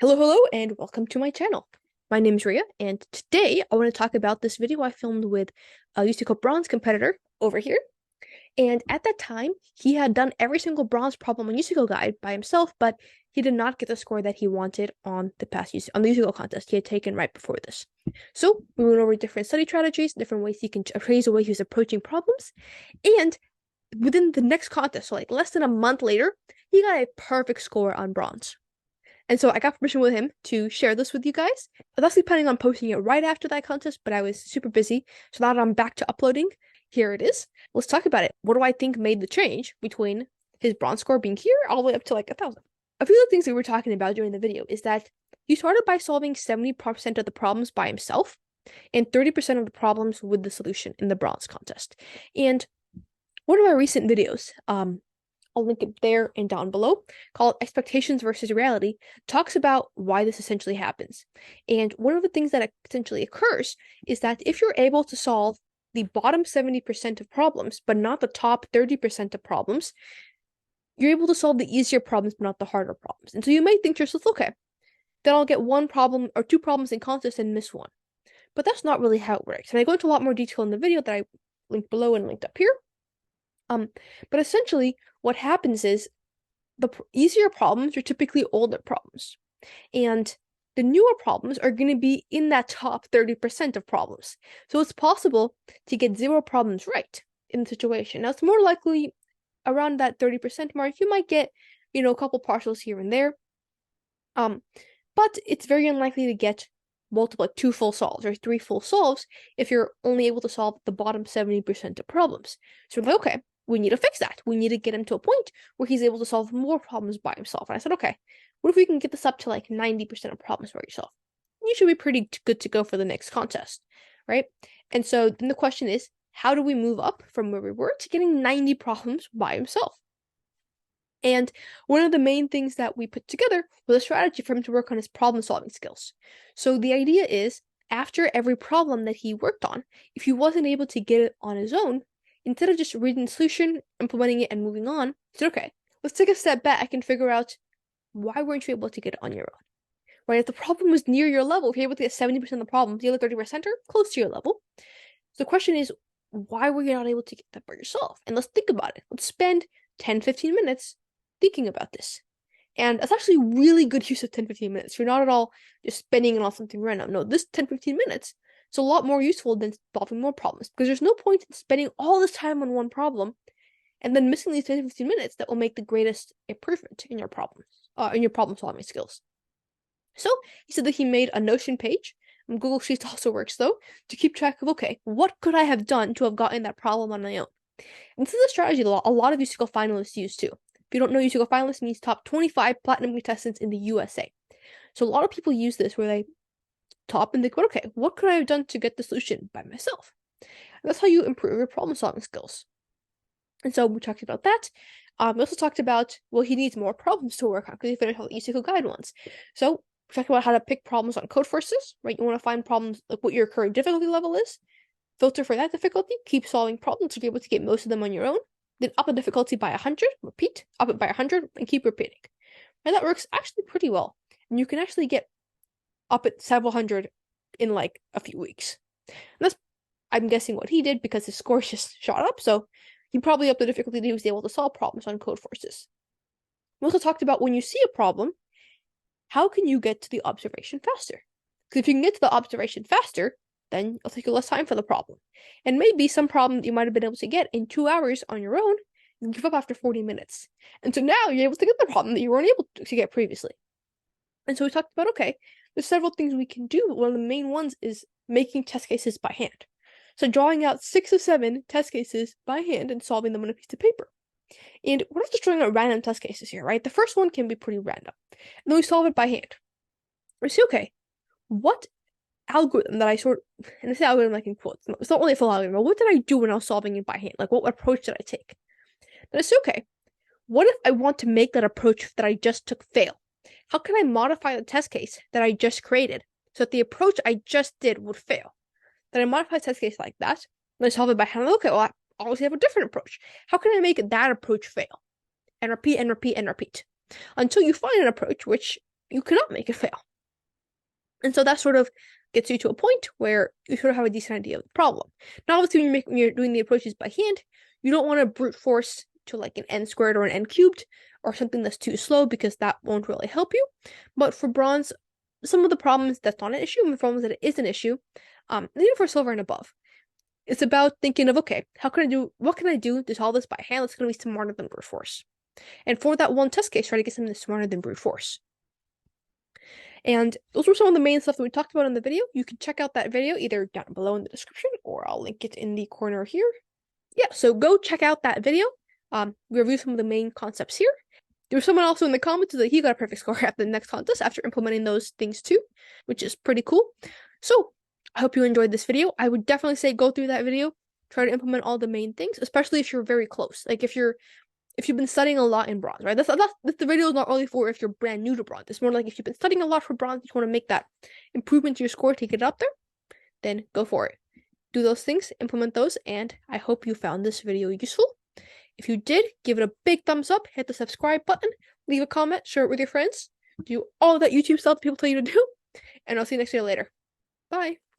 Hello, and welcome to my channel. My name is Rhea, and today I want to talk about this video I filmed with a USACO Bronze competitor over here. And at that time, he had done every single bronze problem on USACO Guide by himself, but he did not get the score that he wanted on the USACO contest he had taken right before this. So we went over different study strategies, different ways he can appraise the way he was approaching problems, and within the next contest, so like less than a month later, he got a perfect score on bronze. And so I got permission with him to share this with you guys. I was actually planning on posting it right after that contest, but I was super busy. So now that I'm back to uploading, here it is. Let's talk about it. What do I think made the change between his bronze score being here all the way up to like 1,000? A few of the things that we were talking about during the video is that he started by solving 70% of the problems by himself and 30% of the problems with the solution in the bronze contest. And one of my recent videos, I'll link it there and down below, called Expectations versus Reality, talks about why this essentially happens. And one of the things that essentially occurs is that if you're able to solve the bottom 70% of problems, but not the top 30% of problems, you're able to solve the easier problems, but not the harder problems. And so you may think to yourself, okay, then I'll get one problem or two problems in contest and miss one. But that's not really how it works. And I go into a lot more detail in the video that I linked below and linked up here. But essentially, what happens is the easier problems are typically older problems, and the newer problems are going to be in that top 30% of problems. So it's possible to get 0 problems right in the situation. Now, it's more likely around that 30% mark. You might get, a couple partials here and there, but it's very unlikely to get multiple, like 2 full solves or 3 full solves if you're only able to solve the bottom 70% of problems. So I'm like, okay, we need to fix that. We need to get him to a point where he's able to solve more problems by himself. And I said, okay, what if we can get this up to like 90% of problems by yourself? You should be pretty good to go for the next contest, right? And so then the question is, how do we move up from where we were to getting 90 problems by himself? And one of the main things that we put together was a strategy for him to work on his problem-solving skills. So the idea is, after every problem that he worked on, if he wasn't able to get it on his own, instead of just reading the solution, implementing it, and moving on, he said, okay, let's take a step back and figure out why weren't you able to get it on your own? Right? If the problem was near your level, if you're able to get 70% of the problem, the other 30% are close to your level. So the question is, why were you not able to get that by yourself? And let's think about it. Let's spend 10, 15 minutes thinking about this. And that's actually really good use of 10, 15 minutes. You're not at all just spending it on something random. No, this 10, 15 minutes is a lot more useful than solving more problems, because there's no point in spending all this time on one problem and then missing these 10, 15 minutes that will make the greatest improvement in your problems, in your problem solving skills. So he said that he made a Notion page. Google Sheets also works though, to keep track of, okay, what could I have done to have gotten that problem on my own? And this is a strategy that a lot of USACO finalists use too. If you don't know, USACO finalists means top 25 platinum contestants in the USA. So a lot of people use this where they top and think, okay, what could I have done to get the solution by myself? And that's how you improve your problem solving skills. And so we talked about that. We also talked about, well, he needs more problems to work on because he finished all the USACO guide ones. So we talked about how to pick problems on code forces, right? You want to find problems like what your current difficulty level is, filter for that difficulty, keep solving problems to be able to get most of them on your own, then up the difficulty by 100, repeat, up it by 100, and keep repeating. And that works actually pretty well. And you can actually get up at several hundred in like a few weeks. And that's, I'm guessing, what he did because his scores just shot up. So he probably upped the difficulty that he was able to solve problems on code forces. We also talked about when you see a problem, how can you get to the observation faster? Because if you can get to the observation faster, then it'll take you less time for the problem. And maybe some problem that you might have been able to get in 2 hours on your own, you give up after 40 minutes. And so now you're able to get the problem that you weren't able to get previously. And so we talked about, okay, there's several things we can do, but one of the main ones is making test cases by hand. So drawing out 6 or 7 test cases by hand and solving them on a piece of paper. And we're not just drawing out random test cases here, right? The first one can be pretty random. And then we solve it by hand. We say, okay, what algorithm that I and I say algorithm like in quotes, it's not really a full algorithm, but what did I do when I was solving it by hand? Like, what approach did I take? Then I say, okay, what if I want to make that approach that I just took fail? How can I modify the test case that I just created so that the approach I just did would fail? Then I modify the test case like that, and I solve it by hand. Okay, well, I obviously have a different approach. How can I make that approach fail? And repeat and repeat and repeat until you find an approach which you cannot make it fail. And so that sort of gets you to a point where you sort of have a decent idea of the problem. Now, obviously, when you're doing the approaches by hand, you don't want to brute force to like an n squared or an n cubed or something that's too slow, because that won't really help you. But for bronze, some of the problems that's not an issue, and the problems that it is an issue, even for silver and above, it's about thinking of, okay, what can I do to solve this by hand that's going to be smarter than brute force? And for that one test case, try to get something that's smarter than brute force. And those were some of the main stuff that we talked about in the video. You can check out that video either down below in the description, or I'll link it in the corner here. Yeah, so go check out that video. We review some of the main concepts here. There was someone also in the comments that he got a perfect score at the next contest after implementing those things too, which is pretty cool. So I hope you enjoyed this video. I would definitely say go through that video, try to implement all the main things, especially if you're very close. Like if you've been studying a lot in bronze, right? That's the video is not only for if you're brand new to bronze. It's more like if you've been studying a lot for bronze, you want to make that improvement to your score to get it up there, then go for it. Do those things, implement those, and I hope you found this video useful. If you did, give it a big thumbs up, hit the subscribe button, leave a comment, share it with your friends, do all that YouTube stuff people tell you to do, and I'll see you next video later. Bye!